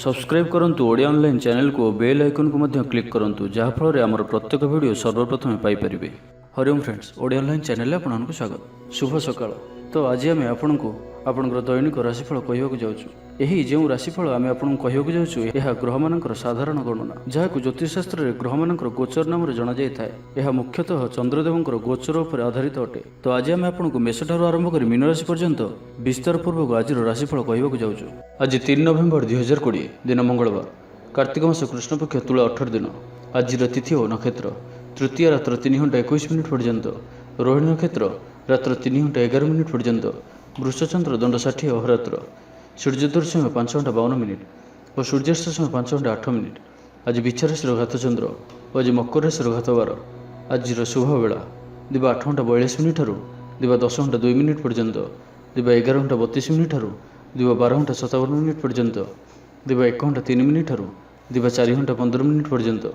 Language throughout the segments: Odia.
सब्सक्राइब करंतु ओडिया ऑनलाइन चैनल को बेल आइकन को मध्य क्लिक करंतु जहाँ फल आमर प्रत्येक वीडियो सर्वप्रथम Piper. Hariom friends, Odia online channel आपको स्वागत। शुभ सकाळ। तो आज आम आपको आपंकर दैनिक राशिफल कहवाक जाऊँ। यही जो राशिफल आम आपको कहवाक जाऊँ यह ग्रह मानकर साधारण गणना जहाँ ज्योतिषशास्त्र में ग्रह मानकर गोचर नाम जना जाए। यह मुख्यतः चंद्रदेवंकर गोचर उपर आधारित अटे। तो आज आम आपको मेष ठार आरंभ कर मीन राशि पर्यंत विस्तार पूर्वक आज राशिफल कहवाक जाऊँ। आज 3 नवेम्बर 2020 दिन मंगलवार, कार्तिक मास कृष्णपक्ष तुला 18 दिन। आज तिथि और नक्षत्र तृतीय रात्र 3 घंटा 21 मिनिट पर्यंत, रोहिणी नक्षत्र रात्र 3 घंटा 11 मिनिट पर्यंत, वृषचंद्र दंड 60 अहोरात्र, सूर्योदय समय 5 घंटा 52 मिनिट और सूर्यास्त समय 5 घंटा 8 मिनिट। आज बिच्छा राशि घात चंद्र और आज मकर राशि घात बार। आज शुभ बेला दिवा 8 घंटा 42 मिनिट दिवा 10 घंटा 2 मिनिट पर्यंत, दिवा 11 घंटा 32 मिनिट दिवा 12 घंटा 57 मिनिट पर्यंत, दिवा 1 घंटा 3 मिनिट दिवा 4 घंटा 15 मिनिट पर्यंत।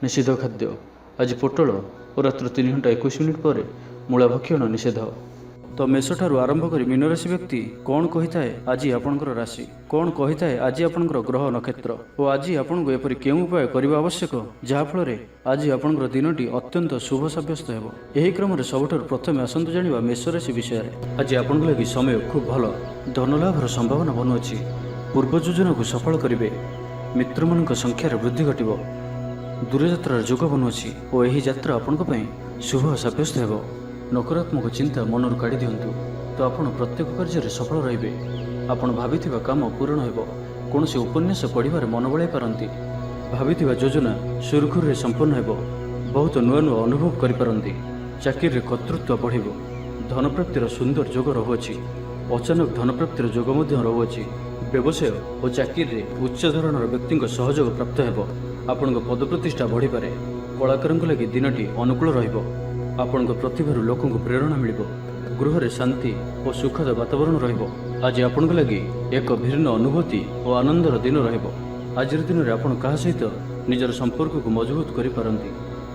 निषिद्ध खाद्य आज पोटल और रात्र 3 घंटा 21 मिनिट पर मूला भक्षण निषेध। तो मेष ठारू आरंभ कर मीन राशि व्यक्ति कौन कही थाए आज आपंकर राशि कौन कही थाए आज आपंकर ग्रह नक्षत्र और आज आपको एपरी केउं उपाय करने आवश्यक जहाँफल आज आपंकर दिनटी अत्यंत शुभ सब्यस्त हो। यही क्रम में सबुठार प्रथम आसतु जाना मेष राशि विषय। आज आपन लगी समय खूब भल, धनलाभर संभावना बनुअछि, पूर्व योजना को सफल करेंगे, मित्र मान संख्यार वृद्धि घटव, दूरयात्रार जोग बनुअछि और यही यात्रा आपण शुभ सब्यस्त हो। नकारात्मक चिंता मनर काढ़ी दिंतु तो आपण प्रत्येक कार्य सफल रे। आपण भाभी काम पूरण हो। कौन से उपन्यास पढ़ार मन बढ़ाई पारती, भाभी योजना सुरखुर संपन्न हो। बहुत नुआ नुआ अनुभव करें, चाकरी कर्तृत्व बढ़, धन प्राप्तिर सुंदर जोग रहुअछि, अचानक धन प्राप्तिर जोग रहुअछि। व्यवसाय और चाकरी उच्च धरणर व्यक्ति सहयोग प्राप्त हो। आपण पद प्रतिष्ठा बढ़ी पारे। कलाकार लगी दिनटी अनुकूल रहिबो। आपण प्रतिभा लोक प्रेरणा मिल, गृह रे शांति और सुखद वातावरण रहिबो। आज आपण लगी एक भिन्न अनुभूति और आनंदर दिन रहिबो। आज दिन में आपण कहा सहित निजर संपर्क को मजबूत करि पारंती।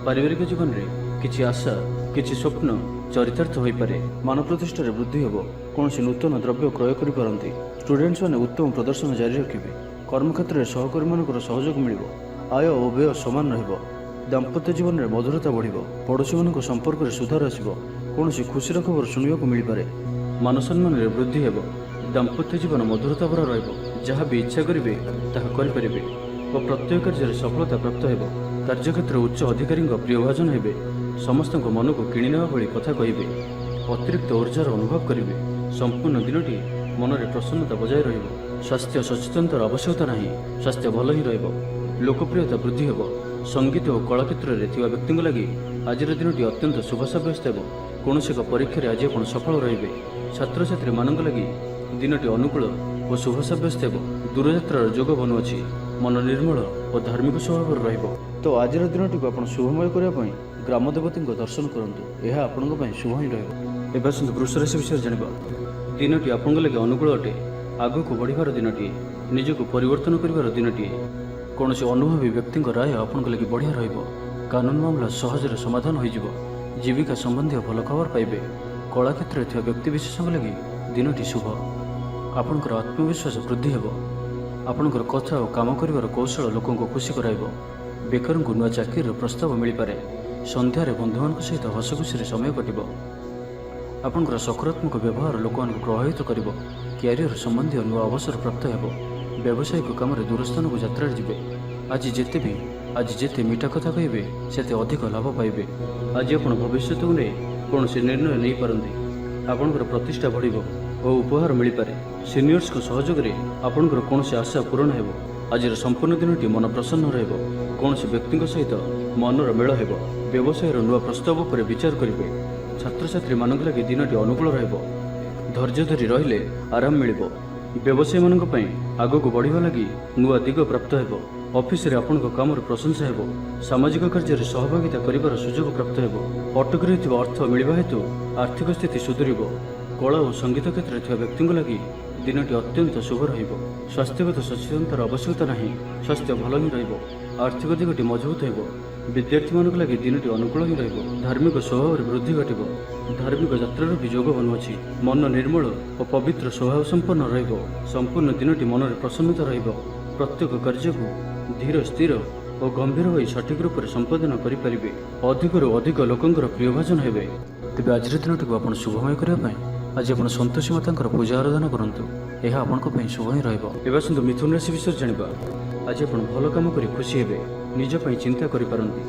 पारिवारिक जीवन में किछि आशा किछि स्वप्न चरितार्थ होई पारे। मान प्रतिष्ठा वृद्धि हो। कौन नूतन द्रव्य क्रय करि पारंती। स्टूडेंट्स माने उत्तम प्रदर्शन जारी रखिबे। कर्म क्षेत्र में सहकर्मी मानकर सहयोग मिल, आय और व्यय समान रहिबो। दाम्पत्य जीवन में मधुरता बढ़, पड़ोशी मान संपर्क में सुधार आसब। कौन खुशी खबर शुणा मिल पारे। मान सम्मान में वृद्धि हो। दाम्पत्य जीवन मधुरता भरा रहा भी इच्छा करेंगे ताहा करें और प्रत्येक कार्य सफलता प्राप्त हो। कार्यक्षेत्र उच्च अधिकारी प्रियभाजन हे। समस्त मन को किणीना भाई कथा कहे। अतिरिक्त ऊर्जार अनुभव करेंगे। संपूर्ण दिनटी मन में प्रसन्नता बजाय रहा। स्वास्थ्य सचेतनतार आवश्यकता नहीं, स्वास्थ्य भल ही लोकप्रियता वृद्धि हो। संगीत और कला क्षेत्र में व्यक्ति लगी आज दिन अत्यंत शुभ सब्यस्त हो। कौन एक परीक्षा आज आप सफल रे। छात्र छात्री मान लगी दिनटी अनुकूल और शुभ सब्यस्त हो। दूरयात्रार जोग बनुअछि, मन निर्मल और धार्मिक स्वभाव रहिबो। तो आज दिनटी को आप शुभमय करने ग्राम देवती दर्शन करूँ, यह आपण शुभ ही रही। वृष राशि विषय जाना। दिनटी आपण लगे अनुकूल अटे। आग को बढ़िबार दिनटी, निजक परिवर्तन करिबार दिनटी। कौन से अनुभवी व्यक्ति राय आपण लगी बढ़िया रहिबो। कानून मामला सहजरे समाधान हो। जीविका संबंधी भल खबर पाइबे। कला क्षेत्र में व्यक्ति विशेष लगी दिनटी शुभ। आपणकर आत्मविश्वास वृद्धि हो। आपणकर कथा और काम करिवार कौशल लोकों को खुशी कराइबो। बेकार को नुआ चाकरी प्रस्ताव मिल पारे। संध्यारे बंधुमान सहित हसखुशी समय कटिबो। आपणकर सकारात्मक व्यवहार लोक प्रभावित करिबो। क्यारियर संबंधी नुआ अवसर प्राप्त हो। व्यावसायिक काम दूरस्थान को यात्रा जीवे। आज जेते मीठा कथा कहे से अधिक लाभ पाइबे। आज आप भविष्य को नहीं कौन से निर्णय नहीं पारती। आपणकर प्रतिष्ठा बढ़ और उपहार मिल पारे। सीनियर्स को सहयोग में आपणकर कौन से आशा पूरण हो। आज संपूर्ण दिनटी मन प्रसन्न रहिबो। कौन से व्यक्ति सहित मनर मेल हो। व्यवसाय नुआ प्रस्ताव पर विचार करेंगे। छात्र छात्री मान लगी दिनटी अनुकूल रहिबो। धैर्य धरी रहिले आराम मिलिबो। व्यवसायी मान आग को बढ़िया लगी नुआ दिग प्राप्त हो। ऑफिस रे आपण काम प्रशंसा हो। सामाजिक कार्य सहभागिता करिवार सुजोग प्राप्त हो। अटक रही अर्थ मिलवा हेतु आर्थिक स्थिति सुधर। कला और संगीत क्षेत्र में व्यक्ति लगी दिनटी अत्यंत शुभ रहिबो। स्वास्थ्यगत सचेतनतार आवश्यकता नहीं, स्वास्थ्य भल ही रहिबो। आर्थिक दिगटी मजबूत हो। विद्यार्थी मान लगी दिनटी अनुकूल ही रहिबो। धार्मिक स्वभाव वृद्धि घटिबो। धार्मिक यात्रार भी जोग बनुअछि। मन निर्मल और पवित्र स्वभाव संपन्न रहिबो। संपूर्ण दिनटी मन में प्रसन्नता रहिबो। प्रत्येक कार्य को धीर स्थिर और गंभीर होई सठिक रूप से संपादन करें। अधिकरू अधिक लोकंर प्रियभाजन हेबे। तेज आज दिनटी को आप शुभमय करने आज आप संतोषी माता पूजा आराधना करूँ। यह आपण शुभ ही रहा। आसतु मिथुन राशि विषय जाना। आज आप भल कम कर खुशी हे, निजपाई चिंता करपारती,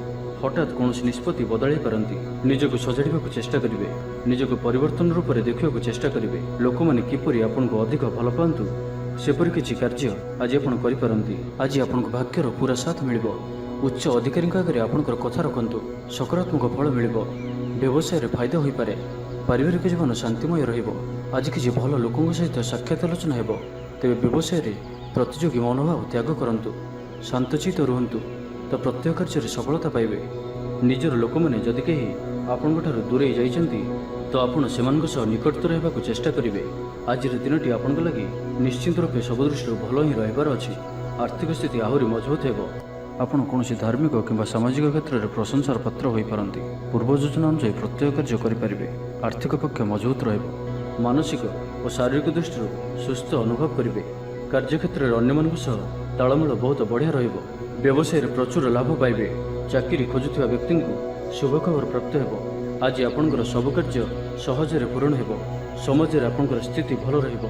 हठात कौन निष्पत्ति बदल पारती, निजक सजाड़ा चेष्टा करेंगे, निजक परिवर्तन रूप से देखा चेष्टा करेंगे। लोक मैंने किपरि आपन को अधिक भल पातु सेपरि किछि कार्य आज आप करपारती। आज आपन भाग्यर पूरा साथ मिल। उच्च अधिकारी आगे आपंकर कथा रखु, सकारात्मक फल मिल। व्यवसाय फायदा हो पारे। पारिवारिक जीवन शांतिमय रहिबो। आज किसी भल लोकों सहित साक्षात आलोचना हेबो। तेबे व्यवसाय प्रतियोगी मनोभाव त्याग करंतु, शांतचित रुहंतु, तो प्रत्येक कार्य सफलता पाइबे। निजर लोक मैंने जदि कहीं आपंठार दूरे जाइछंती तो आपण सेमानक सह निकटतर हेबाकु चेष्टा करेंगे। आज दिनटी आपन लगी निश्चित रूपे सब दृष्टि भल ही रहिबार अछि। आर्थिक स्थिति आहरी मजबूत हेबो। आपण कौनसी धार्मिक किंवा सामाजिक क्षेत्र में प्रशंसार पात्र हो पारती। पूर्व योजना अनुसार प्रत्येक कार्य करेंगे। आर्थिक पक्ष मजबूत रहिबो। मानसिक और शारीरिक दृष्टि सुस्थ अनुभव करेंगे। कार्यक्षेत्र में अन्य सह तालमेल बहुत बढ़िया रहिबो। व्यवसाय प्रचुर लाभ पाइबे। चाकरी खोजुवा व्यक्ति को शुभ खबर प्राप्त हेबो। आज आपणकर सब कार्य सहजरे पूरण हेबो। समाज में आपणकर स्थिति भल रहिबो।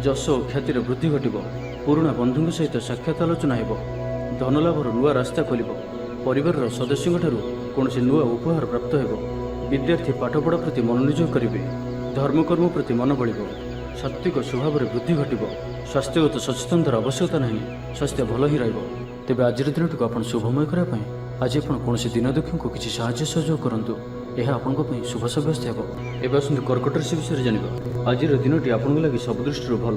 जश और ख्यातिर वृद्धि घटिबो। पुराणा बंधु सहित साक्षात आलोचना हेबो। धनलाभर नुआ रास्ता खोल। परिवार सदस्यों कौन नुआ उपहार प्राप्त हेबो। विद्यार्थी पाठपढ़ा प्रति मनोनियोग करेंगे। धर्मकर्म प्रति मन बढ़। सात्विक स्वभाव में वृद्धि घटिबो। स्वास्थ्यगत सचेतनतार आवश्यकता नहीं। स्वास्थ्य भल ही रहिबो। तेबे आज दिनटी को आप शुभमय करने आज आप कौन दिन दुखी को किसी साहाय्य सहयोग करूँ। यह आपंप शुभ सब्यस्त हो। एवं आसतु कर्कट राशि विषय जाना। आज दिनटी आपन लगी सब दृष्टि भल।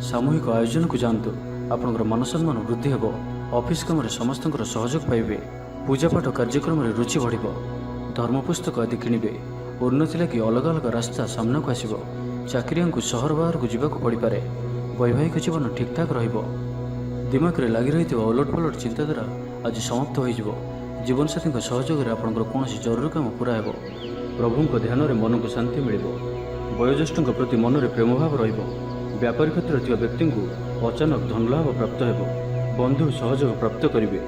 सामूहिक आयोजन को जातु। आपंकर मान सम्मान वृद्धि हेबो। ऑफिस काम समस्त सहयोग पाइबे। पूजापाठ कार्यक्रम में रुचि बढ़। धर्म पुस्तक आदि किणवे। उन्नति लगी अलग अलग रास्ता सामना को आसब। चाकरिया को सहर बाहर को जावाक पड़ पारे। वैवाहिक जीवन ठीक ठाक रहिबो। दिमाग में लगी रही उलट पलट चिंताधारा आज समाप्त हो। जीवनसाथी सहयोग में आपंकर कौन जरूरी काम पूरा हेबो। प्रभु को ध्यान में मन को शांति मिल। वयोज्येष्ठ प्रति मन में प्रेम भाव रहिबो। व्यापारी क्षेत्र में व्यक्ति को अचानक धनलाभ प्राप्त हेबो। बंधु सहयोग प्राप्त करेंगे।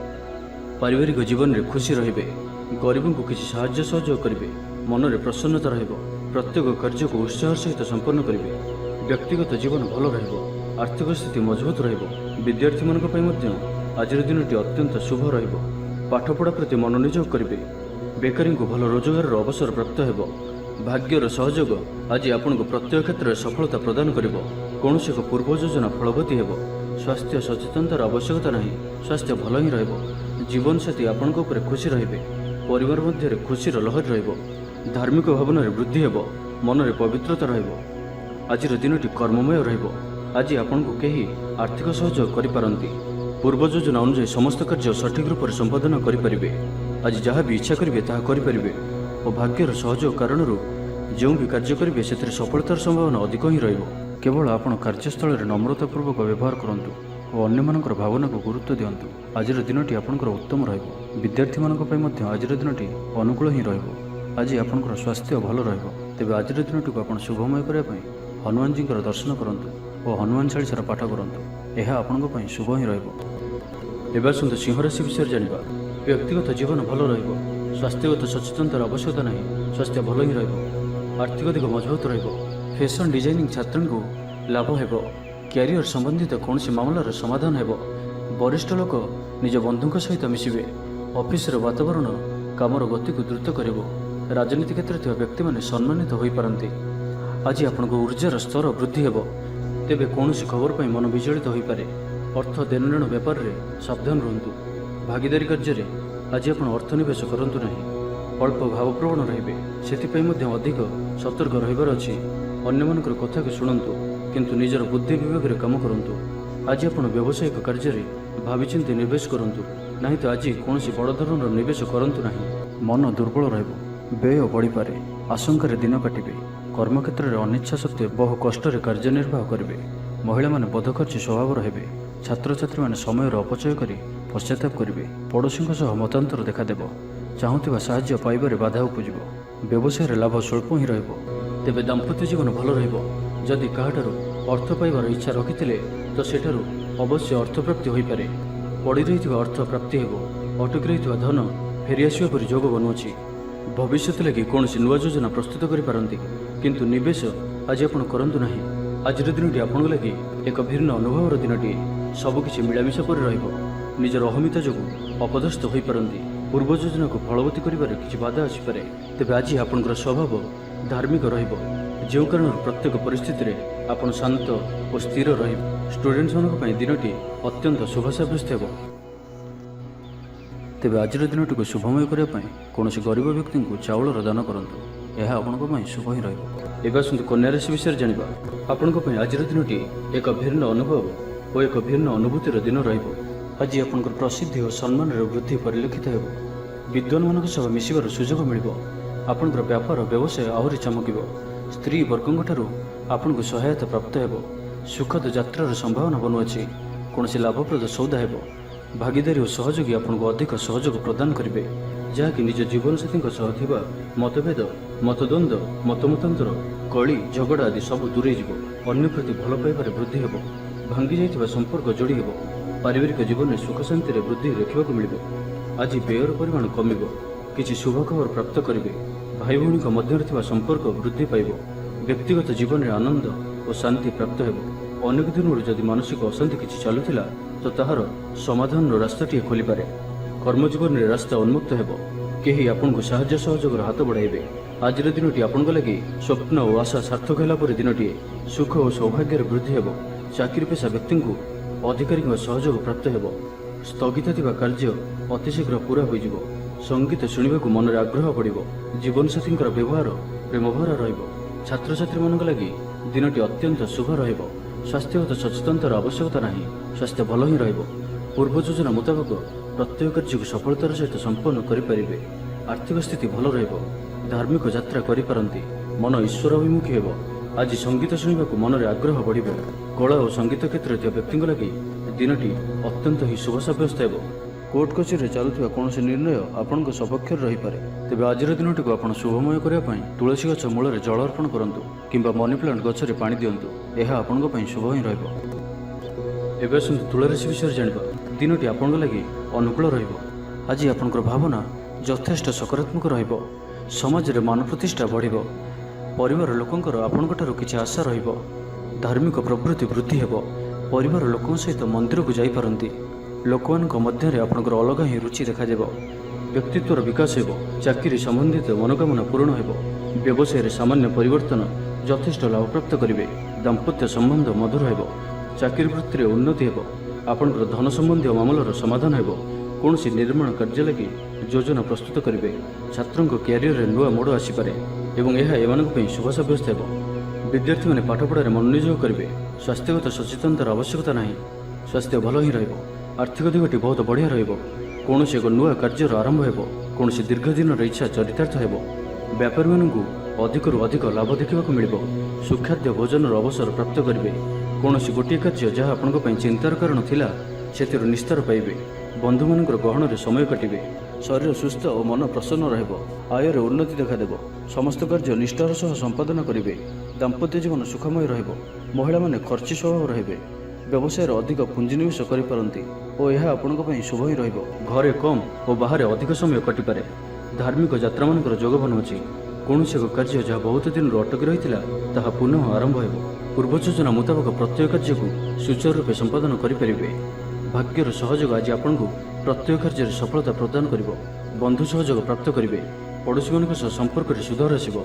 पारिवारिक जीवन में खुशी रहिबे। गरीबों को किसी साहाय्य सहयोग करेंगे। मन में प्रसन्नता रहिबो। प्रत्येक कार्य को उत्साह सहित संपन्न करेंगे। व्यक्तिगत जीवन भल रहिबो। आर्थिक स्थिति मजबूत रहिबो। विद्यार्थी मानक पई मध्य आज दिनटी अत्यंत शुभ रहिबो। पाठपढ़ा प्रति मनोनियोग करेंगे। बेकारी को भल रोजगार अवसर प्राप्त हेबो। भाग्यर सहयोग आज आपन को प्रत्येक क्षेत्र में सफलता प्रदान करिबो। कौन एक पूर्व योजना फलवती हेबो। स्वास्थ्य सचेतनतार आवश्यकता नहीं। स्वास्थ्य भल ही रहिबो। जीवन साथी आपण खुशी रहिबे। परिवार मध्य खुशीर लहर रहिबो। धार्मिक भावना वृद्धि हेबो। मन में पवित्रता रहिबो। आज दिनटी कर्ममय रहिबो। आज आपण को केही आर्थिक सहयोग करिपारंती। पूर्व योजना अनुसार समस्त कार्य सठिक रूप से संपादन करेंगे। आज जहाँ भी इच्छा करेंगे ताहा करेंगे और भाग्यर सहयोग कारण जो भी कार्य करेंगे से सफलतार संभावना अधिक ही रहिबो। केवल आपण कार्यस्थल में नम्रतापूर्वक व्यवहार करंतु और अन्यमानकर भावना को गुरुत्व दियंतु। आज दिनटी आपंकर उत्तम रहिबो। विद्यार्थी मानक पई मध्य आज दिनटी अनुकूल ही रहिबो। आज आपंकर स्वास्थ्य भल रहिबो। तेबे आज दिनटी को आपण शुभमय करने हनुमान जी दर्शन करंतु और हनुमान चालीसार पाठ करंतु। यह आपंक पई शुभ ही रहिबो। एवं आसतु सिंह राशि विषय जाना। व्यक्तिगत जीवन भल रहिबो। स्वास्थ्यगत सचेतनतार आवश्यकता नहीं। स्वास्थ्य भल ही रहिबो। आर्थिक दिग मजबूत रहिबो। फैशन डिजाइनिंग छात्र को लाभ हेबो। कैरियर संबंधित कौन मामलार समाधान हेबो। वरिष्ठ लोक निज बंधु सहित मिसिबे। ऑफिस वातावरण कामर गति को द्रुत करिबो। राजनीति क्षेत्र में व्यक्ति माने सम्मानित हो पारंती। आज आपनको ऊर्जार स्तर वृद्धि हेबो। तेबे कौन खबर पर मन विचलित हो पारे। अर्थ देननेण व्यापार में सावधान रुहतु। भागीदारी कार्य आज आप अर्थ निवेश करूँ नहीं। अल्प भावप्रवण रे से अधिक सतर्क रहिबार अछि। अन्यमानकर कथा को शुणु किंतु निजर बुद्धि विभाग में काम करूँ। आज आप व्यावसायिक कार्य में भाविचिंती निवेश करूँ नहीं तो आज कौन बड़ धरण निवेश करूँ नहीं। मन दुर्बल रहिबो। व्यय बढ़ी पारे। आशंकार दिन काटिबे। कर्मक्षेत्र में अनिच्छा सत्वे बहु कष्ट कार्यनिर्वाह करेंगे। महिला माने बदखर्ची स्वभाव रहे। छात्र छात्री माने समय अपचय कर पश्चाताप करेंगे। पड़ोशी मतांतर देखादेव। चाहूवा साहाय्य पाइबारे बाधा उपजिब। व्यवसाय लाभ स्वल्प ही रहिबो। तेबे दाम्पत्य जीवन भल रहिबो। जदि काहाठारु अर्थ पाइबार इच्छा रखिथिले तो सेठारु ଅବଶ୍ୟ ଅର୍ଥପ୍ରାପ୍ତି ହୋଇପାରେ। ପଡ଼ି ରହିଥିବା ଅର୍ଥ ପ୍ରାପ୍ତି ହେବ। ଅଟକି ରହିଥିବା ଧନ ଫେରିଆସିବା ପରି ଯୋଗ ବନୁଅଛି। ଭବିଷ୍ୟତ ଲାଗି କୌଣସି ନୂଆ ଯୋଜନା ପ୍ରସ୍ତୁତ କରିପାରନ୍ତି, କିନ୍ତୁ ନିବେଶ ଆଜି ଆପଣ କରନ୍ତୁ ନାହିଁ। ଆଜିର ଦିନଟି ଆପଣଙ୍କ ଲାଗି ଏକ ଭିନ୍ନ ଅନୁଭବର ଦିନଟିଏ। ସବୁକିଛି ମିଳାମିଶା ପରି ରହିବ। ନିଜର ଅହମିତା ଯୋଗୁଁ ଅପଦସ୍ଥ ହୋଇପାରନ୍ତି। ପୂର୍ବ ଯୋଜନାକୁ ଫଳବତୀ କରିବାରେ କିଛି ବାଧା ଆସିପାରେ। ତେବେ ଆଜି ଆପଣଙ୍କର ସ୍ୱଭାବ ଧାର୍ମିକ ରହିବ, ଯେଉଁ କାରଣରୁ ପ୍ରତ୍ୟେକ ପରିସ୍ଥିତିରେ ଆପଣ ଶାନ୍ତ ଓ ସ୍ଥିର ରହିବେ। ଷ୍ଟୁଡେଣ୍ଟମାନଙ୍କ ପାଇଁ ଦିନଟି ଅତ୍ୟନ୍ତ ଶୁଭ ସାବ୍ୟସ୍ତ ହେବ। ତେବେ ଆଜିର ଦିନଟିକୁ ଶୁଭମୟ କରିବା ପାଇଁ କୌଣସି ଗରିବ ବ୍ୟକ୍ତିଙ୍କୁ ଚାଉଳର ଦାନ କରନ୍ତୁ। ଏହା ଆପଣଙ୍କ ପାଇଁ ଶୁଭ ହିଁ ରହିବ। ଏବେ ଆସନ୍ତୁ କନ୍ୟା ରାଶି ବିଷୟରେ ଜାଣିବା। ଆପଣଙ୍କ ପାଇଁ ଆଜିର ଦିନଟି ଏକ ଭିନ୍ନ ଅନୁଭବ ଓ ଏକ ଭିନ୍ନ ଅନୁଭୂତିର ଦିନ ରହିବ। ଆଜି ଆପଣଙ୍କର ପ୍ରସିଦ୍ଧି ଓ ସମ୍ମାନରେ ବୃଦ୍ଧି ପରିଲକ୍ଷିତ ହେବ। ବିଦ୍ୱାନମାନଙ୍କ ସହ ମିଶିବାର ସୁଯୋଗ ମିଳିବ। ଆପଣଙ୍କର ବ୍ୟାପାର ବ୍ୟବସାୟ ଆହୁରି ଚମକିବ। ସ୍ତ୍ରୀ ବର୍ଗଙ୍କଠାରୁ ଆପଣଙ୍କୁ ସହାୟତା ପ୍ରାପ୍ତ ହେବ। ସୁଖଦ ଯାତ୍ରାର ସମ୍ଭାବନା ବନୁଅଛି। କୌଣସି ଲାଭପ୍ରଦ ସୌଦା ହେବ। ଭାଗିଦାରୀ ଓ ସହଯୋଗୀ ଆପଣଙ୍କୁ ଅଧିକ ସହଯୋଗ ପ୍ରଦାନ କରିବେ, ଯାହାକି ନିଜ ଜୀବନସାଥୀଙ୍କ ସହ ଥିବା ମତଭେଦ, ମତଦ୍ୱନ୍ଦ୍ୱ, ମତମତାନ୍ତର, କଳି ଝଗଡ଼ା ଆଦି ସବୁ ଦୂରେଇଯିବ। ଅନ୍ୟ ପ୍ରତି ଭଲ ପାଇବାରେ ବୃଦ୍ଧି ହେବ। ଭାଙ୍ଗି ଯାଇଥିବା ସମ୍ପର୍କ ଯୋଡ଼ି ହେବ। ପାରିବାରିକ ଜୀବନରେ ସୁଖ ଶାନ୍ତିରେ ବୃଦ୍ଧି ଦେଖିବାକୁ ମିଳିବ। ଆଜି ବ୍ୟୟର ପରିମାଣ କମିବ। କିଛି ଶୁଭ ଖବର ପ୍ରାପ୍ତ କରିବେ। ଭାଇ ଭଉଣୀଙ୍କ ମଧ୍ୟରେ ଥିବା ସମ୍ପର୍କ ବୃଦ୍ଧି ପାଇବ। ବ୍ୟକ୍ତିଗତ ଜୀବନରେ ଆନନ୍ଦ ଓ ଶାନ୍ତି ପ୍ରାପ୍ତ ହେବ। ଅନେକ ଦିନରୁ ଯଦି ମାନସିକ ଅଶାନ୍ତି କିଛି ଚାଲୁଥିଲା, ତ ତାହାର ସମାଧାନର ରାସ୍ତାଟିଏ ଖୋଲିପାରେ। କର୍ମଜୀବନରେ ରାସ୍ତା ଉନ୍ମୁକ୍ତ ହେବ। କେହି ଆପଣଙ୍କୁ ସାହାଯ୍ୟ ସହଯୋଗର ହାତ ବଢ଼ାଇବେ। ଆଜିର ଦିନଟି ଆପଣଙ୍କ ଲାଗି ସ୍ୱପ୍ନ ଓ ଆଶା ସାର୍ଥକ ହେଲା ପରି ଦିନଟିଏ। ସୁଖ ଓ ସୌଭାଗ୍ୟର ବୃଦ୍ଧି ହେବ। ଚାକିରି ପେଶା ବ୍ୟକ୍ତିଙ୍କୁ ଅଧିକାରୀଙ୍କ ସହଯୋଗ ପ୍ରାପ୍ତ ହେବ। ସ୍ଥଗିତ ଥିବା କାର୍ଯ୍ୟ ଅତିଶୀଘ୍ର ପୂରା ହୋଇଯିବ। ସଙ୍ଗୀତ ଶୁଣିବାକୁ ମନରେ ଆଗ୍ରହ ବଢ଼ିବ। ଜୀବନସାଥୀଙ୍କର ବ୍ୟବହାର ପ୍ରେମଭରା ରହିବ। ଛାତ୍ରଛାତ୍ରୀମାନଙ୍କ ଲାଗି ଦିନଟି ଅତ୍ୟନ୍ତ ଶୁଭ ରହିବ। ସ୍ୱାସ୍ଥ୍ୟଗତ ସଚେତନତାର ଆବଶ୍ୟକତା ନାହିଁ। ସ୍ୱାସ୍ଥ୍ୟ ଭଲ ହିଁ ରହିବ। ପୂର୍ବ ଯୋଜନା ମୁତାବକ ପ୍ରତ୍ୟେକ କାର୍ଯ୍ୟକୁ ସଫଳତାର ସହିତ ସମ୍ପନ୍ନ କରିପାରିବେ। ଆର୍ଥିକ ସ୍ଥିତି ଭଲ ରହିବ। ଧାର୍ମିକ ଯାତ୍ରା କରିପାରନ୍ତି। ମନ ଈଶ୍ୱର ଅଭିମୁଖୀ ହେବ। ଆଜି ସଙ୍ଗୀତ ଶୁଣିବାକୁ ମନରେ ଆଗ୍ରହ ବଢ଼ିବ। କଳା ଓ ସଙ୍ଗୀତ କ୍ଷେତ୍ରରେ ଥିବା ବ୍ୟକ୍ତିଙ୍କ ଲାଗି ଦିନଟି ଅତ୍ୟନ୍ତ ହିଁ ଶୁଭ ସାବ୍ୟସ୍ତ ହେବ। କୋର୍ଟ କଚେରୀରେ ଚାଲୁଥିବା କୌଣସି ନିର୍ଣ୍ଣୟ ଆପଣଙ୍କ ସପକ୍ଷରେ ରହିପାରେ। ତେବେ ଆଜିର ଦିନଟିକୁ ଆପଣ ଶୁଭମୟ କରିବା ପାଇଁ ତୁଳସୀ ଗଛ ମୂଳରେ ଜଳ ଅର୍ପଣ କରନ୍ତୁ କିମ୍ବା ମନି ପ୍ଲାଣ୍ଟ ଗଛରେ ପାଣି ଦିଅନ୍ତୁ। ଏହା ଆପଣଙ୍କ ପାଇଁ ଶୁଭ ହିଁ ରହିବ। ଏବେ ଆସନ୍ତୁ ତୁଳାରାଶି ବିଷୟରେ ଜାଣିବା। ଦିନଟି ଆପଣଙ୍କ ଲାଗି ଅନୁକୂଳ ରହିବ। ଆଜି ଆପଣଙ୍କର ଭାବନା ଯଥେଷ୍ଟ ସକାରାତ୍ମକ ରହିବ। ସମାଜରେ ମାନ ପ୍ରତିଷ୍ଠା ବଢ଼ିବ। ପରିବାର ଲୋକଙ୍କର ଆପଣଙ୍କଠାରୁ କିଛି ଆଶା ରହିବ। ଧାର୍ମିକ ପ୍ରବୃତ୍ତି ବୃଦ୍ଧି ହେବ। ପରିବାର ଲୋକଙ୍କ ସହିତ ମନ୍ଦିରକୁ ଯାଇପାରନ୍ତି। ଲୋକମାନଙ୍କ ମଧ୍ୟରେ ଆପଣଙ୍କର ଅଲଗା ହିଁ ରୁଚି ଦେଖାଦେବ। ବ୍ୟକ୍ତିତ୍ୱର ବିକାଶ ହେବ। ଚାକିରି ସମ୍ବନ୍ଧିତ ମନୋକାମନା ପୂରଣ ହେବ। ବ୍ୟବସାୟରେ ସାମାନ୍ୟ ପରିବର୍ତ୍ତନ ଯଥେଷ୍ଟ ଲାଭପ୍ରାପ୍ତ କରିବେ। ଦାମ୍ପତ୍ୟ ସମ୍ବନ୍ଧ ମଧୁର ହେବ। ଚାକିରି ବୃତ୍ତିରେ ଉନ୍ନତି ହେବ। ଆପଣଙ୍କର ଧନ ସମ୍ବନ୍ଧୀୟ ମାମଲାର ସମାଧାନ ହେବ। କୌଣସି ନିର୍ମାଣ କାର୍ଯ୍ୟ ଲାଗି ଯୋଜନା ପ୍ରସ୍ତୁତ କରିବେ। ଛାତ୍ରଙ୍କ କ୍ୟାରିୟରରେ ନୂଆ ମୋଡ଼ ଆସିପାରେ ଏବଂ ଏହା ଏମାନଙ୍କ ପାଇଁ ଶୁଭ ସାବ୍ୟସ୍ତ ହେବ। ବିଦ୍ୟାର୍ଥୀମାନେ ପାଠପଢ଼ାରେ ମନୋନିଯୋଗ କରିବେ। ସ୍ୱାସ୍ଥ୍ୟଗତ ସଚେତନତାର ଆବଶ୍ୟକତା ନାହିଁ। ସ୍ୱାସ୍ଥ୍ୟ ଭଲ ହିଁ ରହିବ। ଆର୍ଥିକ ଦିଗଟି ବହୁତ ବଢ଼ିଆ ରହିବ। କୌଣସି ଏକ ନୂଆ କାର୍ଯ୍ୟର ଆରମ୍ଭ ହେବ। କୌଣସି ଦୀର୍ଘ ଦିନର ଇଚ୍ଛା ଚରିତାର୍ଥ ହେବ। ବ୍ୟାପାରୀମାନଙ୍କୁ ଅଧିକରୁ ଅଧିକ ଲାଭ ଦେଖିବାକୁ ମିଳିବ। ସୁଖାଦ୍ୟ ଭୋଜନର ଅବସର ପ୍ରାପ୍ତ କରିବେ। କୌଣସି ଗୋଟିଏ କାର୍ଯ୍ୟ ଯାହା ଆପଣଙ୍କ ପାଇଁ ଚିନ୍ତାର କାରଣ ଥିଲା, ସେଥିରୁ ନିସ୍ତାର ପାଇବେ। ବନ୍ଧୁମାନଙ୍କର ଗହଣରେ ସମୟ କାଟିବେ। ଶରୀର ସୁସ୍ଥ ଓ ମନ ପ୍ରସନ୍ନ ରହିବ। ଆୟରେ ଉନ୍ନତି ଦେଖାଦେବ। ସମସ୍ତ କାର୍ଯ୍ୟ ନିଷ୍ଠାର ସହ ସମ୍ପାଦନ କରିବେ। ଦାମ୍ପତ୍ୟ ଜୀବନ ସୁଖମୟ ରହିବ। ମହିଳାମାନେ ଖର୍ଚ୍ଚୀ ସ୍ୱଭାବ ରହିବେ। ବ୍ୟବସାୟରେ ଅଧିକ ପୁଞ୍ଜିନିବେଶ କରିପାରନ୍ତି ଓ ଏହା ଆପଣଙ୍କ ପାଇଁ ଶୁଭ ହିଁ ରହିବ। ଘରେ କମ୍ ଓ ବାହାରେ ଅଧିକ ସମୟ କଟିପାରେ। ଧାର୍ମିକ ଯାତ୍ରାମାନଙ୍କର ଯୋଗ ବନୁଅଛି। କୌଣସି ଏକ କାର୍ଯ୍ୟ ଯାହା ବହୁତ ଦିନରୁ ଅଟକି ରହିଥିଲା, ତାହା ପୁନଃ ଆରମ୍ଭ ହେବ। ପୂର୍ବ ଯୋଜନା ମୁତାବକ ପ୍ରତ୍ୟେକ କାର୍ଯ୍ୟକୁ ସୁଚାରୁ ରୂପେ ସମ୍ପାଦନ କରିପାରିବେ। ଭାଗ୍ୟର ସହଯୋଗ ଆଜି ଆପଣଙ୍କୁ ପ୍ରତ୍ୟେକ କାର୍ଯ୍ୟରେ ସଫଳତା ପ୍ରଦାନ କରିବ। ବନ୍ଧୁ ସହଯୋଗ ପ୍ରାପ୍ତ କରିବେ। ପଡ଼ୋଶୀମାନଙ୍କ ସହ ସମ୍ପର୍କରେ ସୁଧାର ଆସିବ।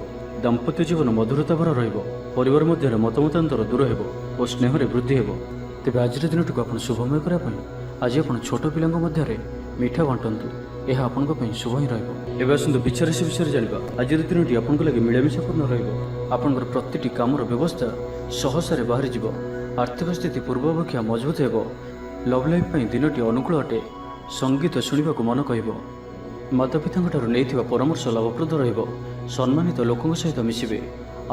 ଦାମ୍ପତ୍ୟ ଜୀବନ ମଧୁରତାଭରା ରହିବ। ପରିବାର ମଧ୍ୟରେ ମତମତାନ୍ତର ଦୂର ହେବ ଓ ସ୍ନେହରେ ବୃଦ୍ଧି ହେବ। ତେବେ ଆଜିର ଦିନଟିକୁ ଆପଣ ଶୁଭମୟ କରିବା ପାଇଁ ଆଜି ଆପଣ ଛୋଟ ପିଲାଙ୍କ ମଧ୍ୟରେ ମିଠା ବାଣ୍ଟନ୍ତୁ। ଏହା ଆପଣଙ୍କ ପାଇଁ ଶୁଭ ହିଁ ରହିବ। ଏବେ ଆସନ୍ତୁ ବିଛା ରାଶି ବିଷୟରେ ଜାଣିବା। ଆଜିର ଦିନଟି ଆପଣଙ୍କ ଲାଗି ମିଳାମିଶାପୂର୍ଣ୍ଣ ରହିବ। ଆପଣଙ୍କର ପ୍ରତିଟି କାମର ବ୍ୟବସ୍ଥା ସହସାରେ ବାହାରିଯିବ। ଆର୍ଥିକ ସ୍ଥିତି ପୂର୍ବ ଅପେକ୍ଷା ମଜବୁତ ହେବ। ଲଭ୍ ଲାଇଫ୍ ପାଇଁ ଦିନଟି ଅନୁକୂଳ ଅଟେ। ସଙ୍ଗୀତ ଶୁଣିବାକୁ ମନ କହିବ। ମାତାପିତାଙ୍କଠାରୁ ନେଇଥିବା ପରାମର୍ଶ ଲାଭପ୍ରଦ ରହିବ। ସମ୍ମାନିତ ଲୋକଙ୍କ ସହିତ ମିଶିବେ।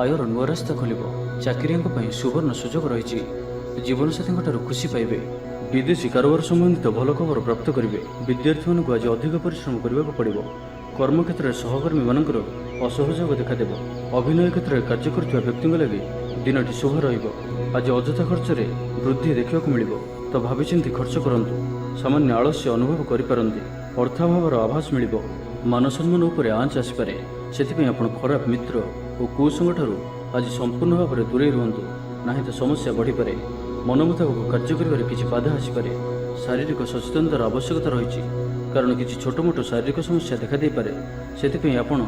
ଆୟର ନୂଆ ରାସ୍ତା ଖୋଲିବ। ଚାକିରିଆଙ୍କ ପାଇଁ ସୁବର୍ଣ୍ଣ ସୁଯୋଗ ରହିଛି। ଜୀବନସାଥୀଙ୍କଠାରୁ ଖୁସି ପାଇବେ। ବିଦେଶୀ କାରବାର ସମ୍ବନ୍ଧିତ ଭଲ ଖବର ପ୍ରାପ୍ତ କରିବେ। ବିଦ୍ୟାର୍ଥୀମାନଙ୍କୁ ଆଜି ଅଧିକ ପରିଶ୍ରମ କରିବାକୁ ପଡ଼ିବ। କର୍ମକ୍ଷେତ୍ରରେ ସହକର୍ମୀମାନଙ୍କର ଅସହଯୋଗ ଦେଖାଦେବ। ଅଭିନୟ କ୍ଷେତ୍ରରେ କାର୍ଯ୍ୟ କରୁଥିବା ବ୍ୟକ୍ତିଙ୍କ ଲାଗି ଦିନଟି ଶୁଭ ରହିବ। ଆଜି ଅଯଥା ଖର୍ଚ୍ଚରେ ବୃଦ୍ଧି ଦେଖିବାକୁ ମିଳିବ। ତ ଭାବିଚିନ୍ତି ଖର୍ଚ୍ଚ କରନ୍ତୁ। ସାମାନ୍ୟ ଆଳସ୍ୟ ଅନୁଭବ କରିପାରନ୍ତି। ଅର୍ଥାଭାବର ଆଭାସ ମିଳିବ। ମାନସମ୍ମାନ ଉପରେ ଆଞ୍ଚ ଆସିପାରେ। ସେଥିପାଇଁ ଆପଣ ଖରାପ ମିତ୍ର ଓ କୁସଙ୍ଗଠାରୁ ଆଜି ସମ୍ପୂର୍ଣ୍ଣ ଭାବରେ ଦୂରେଇ ରୁହନ୍ତୁ, ନାହିଁ ତ ସମସ୍ୟା ବଢ଼ିପାରେ। ମନ ମୁତାବକ କାର୍ଯ୍ୟ କରିବାରେ କିଛି ବାଧା ଆସିପାରେ। ଶାରୀରିକ ସଚେତନତାର ଆବଶ୍ୟକତା ରହିଛି, କାରଣ କିଛି ଛୋଟମୋଟ ଶାରୀରିକ ସମସ୍ୟା ଦେଖାଦେଇପାରେ। ସେଥିପାଇଁ ଆପଣ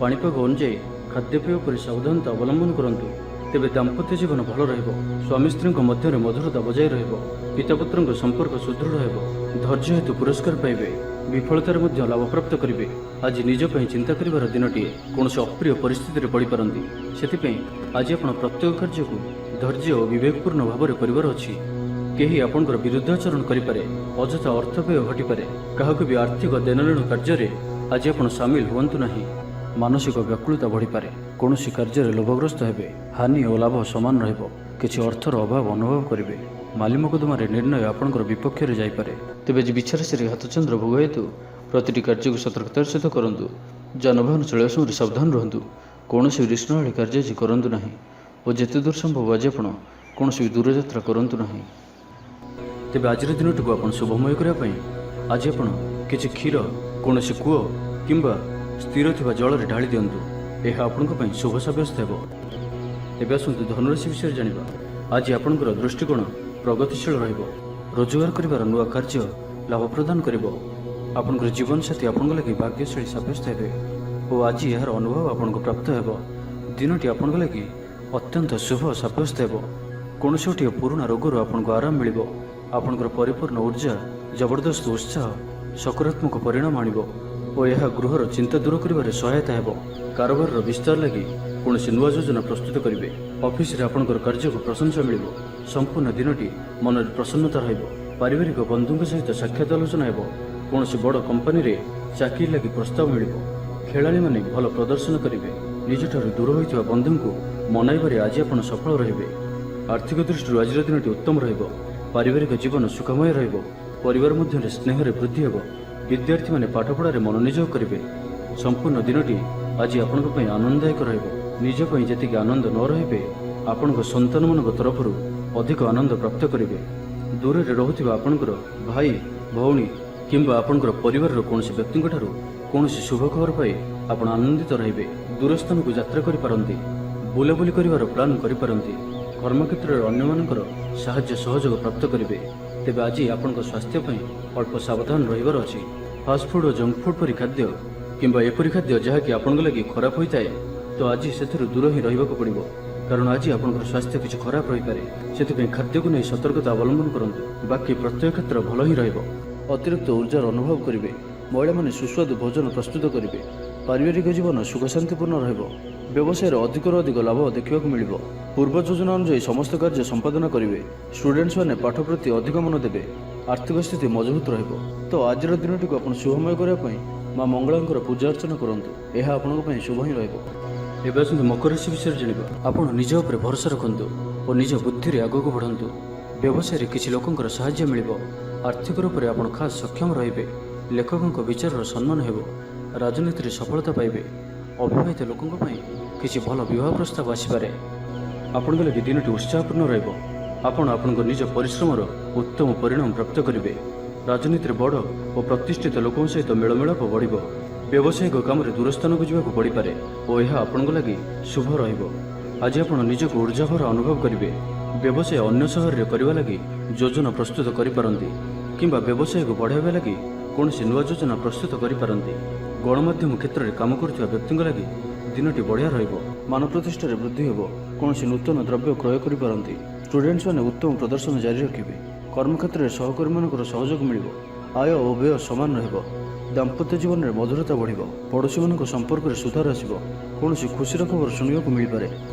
ପାଣିପାଗ ଅନୁଯାୟୀ ଖାଦ୍ୟପେୟ ଉପରେ ସାବଧାନତା ଅବଲମ୍ବନ କରନ୍ତୁ। ତେବେ ଦାମ୍ପତ୍ୟ ଜୀବନ ଭଲ ରହିବ। ସ୍ୱାମୀ ସ୍ତ୍ରୀଙ୍କ ମଧ୍ୟରେ ମଧୁରତା ବଜାୟ ରହିବ। ପିତାପୁତ୍ରଙ୍କ ସମ୍ପର୍କ ସୁଦୃଢ଼ ହେବ। ଧୈର୍ଯ୍ୟ ହେତୁ ପୁରସ୍କାର ପାଇବେ। ବିଫଳତାରେ ମଧ୍ୟ ଲାଭପ୍ରାପ୍ତ କରିବେ। ଆଜି ନିଜ ପାଇଁ ଚିନ୍ତା କରିବାର ଦିନଟିଏ। କୌଣସି ଅପ୍ରିୟ ପରିସ୍ଥିତିରେ ପଡ଼ିପାରନ୍ତି। ସେଥିପାଇଁ ଆଜି ଆପଣ ପ୍ରତ୍ୟେକ କାର୍ଯ୍ୟକୁ ଧୈର୍ଯ୍ୟ ଓ ବିବେକପୂର୍ଣ୍ଣ ଭାବରେ କରିବାର ଅଛି। କେହି ଆପଣଙ୍କର ବିରୁଦ୍ଧାଚରଣ କରିପାରେ। ଅଯଥା ଅର୍ଥବ୍ୟୟ ଘଟିପାରେ। କାହାକୁ ବି ଆର୍ଥିକ ଦେଣନେଣ କାର୍ଯ୍ୟରେ ଆଜି ଆପଣ ସାମିଲ ହୁଅନ୍ତୁ ନାହିଁ। ମାନସିକ ବ୍ୟାକୁଳତା ବଢ଼ିପାରେ। କୌଣସି କାର୍ଯ୍ୟରେ ଲୋଭଗ୍ରସ୍ତ ହେବେ। ହାନି ଓ ଲାଭ ସମାନ ରହିବ। କିଛି ଅର୍ଥର ଅଭାବ ଅନୁଭବ କରିବେ। ମାଲି ମକଦ୍ଦମାରେ ନିର୍ଣ୍ଣୟ ଆପଣଙ୍କର ବିପକ୍ଷରେ ଯାଇପାରେ। ତେବେ ଆଜି ବିଛାରାଶିରେ ହାତଚନ୍ଦ୍ର ଭୋଗ ହେତୁ ପ୍ରତିଟି କାର୍ଯ୍ୟକୁ ସତର୍କତାର ସହିତ କରନ୍ତୁ। ଯାନବାହନ ଚଳାଇବା ସମୟରେ ସାବଧାନ ରୁହନ୍ତୁ। କୌଣସି ରିସ୍କଣାଳୀ କାର୍ଯ୍ୟ ଆଜି କରନ୍ତୁ ନାହିଁ ଓ ଯେତେ ଦୂର ସମ୍ଭବ ଆଜି ଆପଣ କୌଣସି ଦୂରଯାତ୍ରା କରନ୍ତୁ ନାହିଁ। ତେବେ ଆଜିର ଦିନଟିକୁ ଆପଣ ଶୁଭମୟ କରିବା ପାଇଁ ଆଜି ଆପଣ କିଛି କ୍ଷୀର କୌଣସି କୂଅ କିମ୍ବା ସ୍ଥିର ଥିବା ଜଳରେ ଢାଳି ଦିଅନ୍ତୁ। ଏହା ଆପଣଙ୍କ ପାଇଁ ଶୁଭ ସାବ୍ୟସ୍ତ ହେବ। ଏବେ ଆସନ୍ତୁ ଧନୁରାଶି ବିଷୟରେ ଜାଣିବା। ଆଜି ଆପଣଙ୍କର ଦୃଷ୍ଟିକୋଣ ପ୍ରଗତିଶୀଳ ରହିବ। ରୋଜଗାର କରିବାର ନୂଆ କାର୍ଯ୍ୟ ଲାଭ ପ୍ରଦାନ କରିବ। ଆପଣଙ୍କର ଜୀବନସାଥୀ ଆପଣଙ୍କ ଲାଗି ଭାଗ୍ୟଶାଳୀ ସାବ୍ୟସ୍ତ ହେବେ ଓ ଆଜି ଏହାର ଅନୁଭବ ଆପଣଙ୍କୁ ପ୍ରାପ୍ତ ହେବ। ଦିନଟି ଆପଣଙ୍କ ଲାଗି ଅତ୍ୟନ୍ତ ଶୁଭ ସାବ୍ୟସ୍ତ ହେବ। କୌଣସି ଗୋଟିଏ ପୁରୁଣା ରୋଗରୁ ଆପଣଙ୍କୁ ଆରାମ ମିଳିବ। ଆପଣଙ୍କର ପରିପୂର୍ଣ୍ଣ ଉର୍ଜା ଜବରଦସ୍ତ ଉତ୍ସାହ ସକାରାତ୍ମକ ପରିଣାମ ଆଣିବ ଓ ଏହା ଗୃହର ଚିନ୍ତା ଦୂର କରିବାରେ ସହାୟତା ହେବ। କାରବାରର ବିସ୍ତାର ଲାଗି କୌଣସି ନୂଆ ଯୋଜନା ପ୍ରସ୍ତୁତ କରିବେ। ଅଫିସରେ ଆପଣଙ୍କର କାର୍ଯ୍ୟକୁ ପ୍ରଶଂସା ମିଳିବ। ସମ୍ପୂର୍ଣ୍ଣ ଦିନଟି ମନରେ ପ୍ରସନ୍ନତା ରହିବ। ପାରିବାରିକ ବନ୍ଧୁଙ୍କ ସହିତ ସାକ୍ଷାତ ଆଲୋଚନା ହେବ। କୌଣସି ବଡ଼ କମ୍ପାନୀରେ ଚାକିରି ଲାଗି ପ୍ରସ୍ତାବ ମିଳିବ। ଖେଳାଳିମାନେ ଭଲ ପ୍ରଦର୍ଶନ କରିବେ। ନିଜଠାରୁ ଦୂର ହୋଇଥିବା ବନ୍ଧୁଙ୍କୁ ମନାଇବାରେ ଆଜି ଆପଣ ସଫଳ ରହିବେ। ଆର୍ଥିକ ଦୃଷ୍ଟିରୁ ଆଜିର ଦିନଟି ଉତ୍ତମ ରହିବ। ପାରିବାରିକ ଜୀବନ ସୁଖମୟ ରହିବ। ପରିବାର ମଧ୍ୟରେ ସ୍ନେହରେ ବୃଦ୍ଧି ହେବ। ବିଦ୍ୟାର୍ଥୀମାନେ ପାଠପଢ଼ାରେ ମନୋନିଯୋଗ କରିବେ। ସମ୍ପୂର୍ଣ୍ଣ ଦିନଟି ଆଜି ଆପଣଙ୍କ ପାଇଁ ଆନନ୍ଦଦାୟକ ରହିବ। ନିଜ ପାଇଁ ଯେତିକି ଆନନ୍ଦ ନ ରହିବେ, ଆପଣଙ୍କ ସନ୍ତାନମାନଙ୍କ ତରଫରୁ ଅଧିକ ଆନନ୍ଦ ପ୍ରାପ୍ତ କରିବେ। ଦୂରରେ ରହୁଥିବା ଆପଣଙ୍କର ଭାଇ ଭଉଣୀ କିମ୍ବା ଆପଣଙ୍କର ପରିବାରର କୌଣସି ବ୍ୟକ୍ତିଙ୍କଠାରୁ କୌଣସି ଶୁଭ ଖବର ପାଇ ଆପଣ ଆନନ୍ଦିତ ରହିବେ। ଦୂର ସ୍ଥାନକୁ ଯାତ୍ରା କରିପାରନ୍ତି। ବୁଲାବୁଲି କରିବାର ପ୍ଲାନ୍ କରିପାରନ୍ତି। କର୍ମକ୍ଷେତ୍ରରେ ଅନ୍ୟମାନଙ୍କର ସାହାଯ୍ୟ ସହଯୋଗ ପ୍ରାପ୍ତ କରିବେ। ତେବେ ଆଜି ଆପଣଙ୍କ ସ୍ୱାସ୍ଥ୍ୟ ପାଇଁ ଅଳ୍ପ ସାବଧାନ ରହିବାର ଅଛି। ଫାଷ୍ଟଫୁଡ୍ ଓ ଜଙ୍କ ଫୁଡ୍ ପରି ଖାଦ୍ୟ କିମ୍ବା ଏପରି ଖାଦ୍ୟ ଯାହାକି ଆପଣଙ୍କ ଲାଗି ଖରାପ ହୋଇଥାଏ, ତ ଆଜି ସେଥିରୁ ଦୂର ହିଁ ରହିବାକୁ ପଡ଼ିବ। କାରଣ ଆଜି ଆପଣଙ୍କର ସ୍ୱାସ୍ଥ୍ୟ କିଛି ଖରାପ ରହିପାରେ। ସେଥିପାଇଁ ଖାଦ୍ୟକୁ ନେଇ ସତର୍କତା ଅବଲମ୍ବନ କରନ୍ତୁ। ବାକି ପ୍ରତ୍ୟେକ କ୍ଷେତ୍ର ଭଲ ହିଁ ରହିବ। ଅତିରିକ୍ତ ଉର୍ଜାର ଅନୁଭବ କରିବେ। ମହିଳାମାନେ ସୁସ୍ୱାଦୁ ଭୋଜନ ପ୍ରସ୍ତୁତ କରିବେ। ପାରିବାରିକ ଜୀବନ ସୁଖ ଶାନ୍ତିପୂର୍ଣ୍ଣ ରହିବ। ବ୍ୟବସାୟରେ ଅଧିକରୁ ଅଧିକ ଲାଭ ଦେଖିବାକୁ ମିଳିବ। ପୂର୍ବ ଯୋଜନା ଅନୁଯାୟୀ ସମସ୍ତ କାର୍ଯ୍ୟ ସମ୍ପାଦନ କରିବେ। ଷ୍ଟୁଡେଣ୍ଟମାନେ ପାଠ ପ୍ରତି ଅଧିକ ମନ ଦେବେ। ଆର୍ଥିକ ସ୍ଥିତି ମଜବୁତ ରହିବ। ତ ଆଜିର ଦିନଟିକୁ ଆପଣ ଶୁଭମୟ କରିବା ପାଇଁ ମା ମଙ୍ଗଳାଙ୍କର ପୂଜା ଅର୍ଚ୍ଚନା କରନ୍ତୁ। ଏହା ଆପଣଙ୍କ ପାଇଁ ଶୁଭ ହିଁ ରହିବ। ଏବେ ଆସନ୍ତୁ ମକର ରାଶି ବିଷୟରେ ଜାଣିବା। ଆପଣ ନିଜ ଉପରେ ଭରସା ରଖନ୍ତୁ ଓ ନିଜ ବୁଦ୍ଧିରେ ଆଗକୁ ବଢ଼ନ୍ତୁ। ବ୍ୟବସାୟରେ କିଛି ଲୋକଙ୍କର ସାହାଯ୍ୟ ମିଳିବ। ଆର୍ଥିକ ରୂପରେ ଆପଣ ଖାସ୍ ସକ୍ଷମ ରହିବେ। ଲେଖକଙ୍କ ବିଚାରର ସମ୍ମାନ ହେବ। ରାଜନୀତିରେ ସଫଳତା ପାଇବେ। ଅବିବାହିତ ଲୋକଙ୍କ ପାଇଁ କିଛି ଭଲ ବିବାହ ପ୍ରସ୍ତାବ ଆସିପାରେ। ଆପଣଙ୍କ ଲାଗି ଦିନଟି ଉତ୍ସାହପୂର୍ଣ୍ଣ ରହିବ। ଆପଣ ଆପଣଙ୍କ ନିଜ ପରିଶ୍ରମର ଉତ୍ତମ ପରିଣାମ ପ୍ରାପ୍ତ କରିବେ। ରାଜନୀତିରେ ବଡ଼ ଓ ପ୍ରତିଷ୍ଠିତ ଲୋକଙ୍କ ସହିତ ମେଳମେଳାପ ବଢ଼ିବ। ବ୍ୟବସାୟିକ କାମରେ ଦୂରସ୍ଥାନକୁ ଯିବାକୁ ପଡ଼ିପାରେ ଓ ଏହା ଆପଣଙ୍କ ଲାଗି ଶୁଭ ରହିବ। ଆଜି ଆପଣ ନିଜକୁ ଉର୍ଜାଭରା ଅନୁଭବ କରିବେ। ବ୍ୟବସାୟ ଅନ୍ୟ ସହରରେ କରିବା ଲାଗି ଯୋଜନା ପ୍ରସ୍ତୁତ କରିପାରନ୍ତି କିମ୍ବା ବ୍ୟବସାୟକୁ ବଢ଼ାଇବା ଲାଗି କୌଣସି ନୂଆ ଯୋଜନା ପ୍ରସ୍ତୁତ କରିପାରନ୍ତି। ଗଣମାଧ୍ୟମ କ୍ଷେତ୍ରରେ କାମ କରୁଥିବା ବ୍ୟକ୍ତିଙ୍କ ଲାଗି ଦିନଟି ବଢ଼ିଆ ରହିବ। ମାନ ପ୍ରତିଷ୍ଠାରେ ବୃଦ୍ଧି ହେବ। କୌଣସି ନୂତନ ଦ୍ରବ୍ୟ କ୍ରୟ କରିପାରନ୍ତି। ଷ୍ଟୁଡେଣ୍ଟମାନେ ଉତ୍ତମ ପ୍ରଦର୍ଶନ ଜାରି ରଖିବେ। କର୍ମକ୍ଷେତ୍ରରେ ସହକର୍ମୀମାନଙ୍କର ସହଯୋଗ ମିଳିବ। ଆୟ ଓ ବ୍ୟୟ ସମାନ ରହିବ। ଦାମ୍ପତ୍ୟ ଜୀବନରେ ମଧୁରତା ବଢ଼ିବ। ପଡ଼ୋଶୀମାନଙ୍କ ସମ୍ପର୍କରେ ସୁଧାର ଆସିବ। କୌଣସି ଖୁସିର ଖବର ଶୁଣିବାକୁ ମିଳିପାରେ।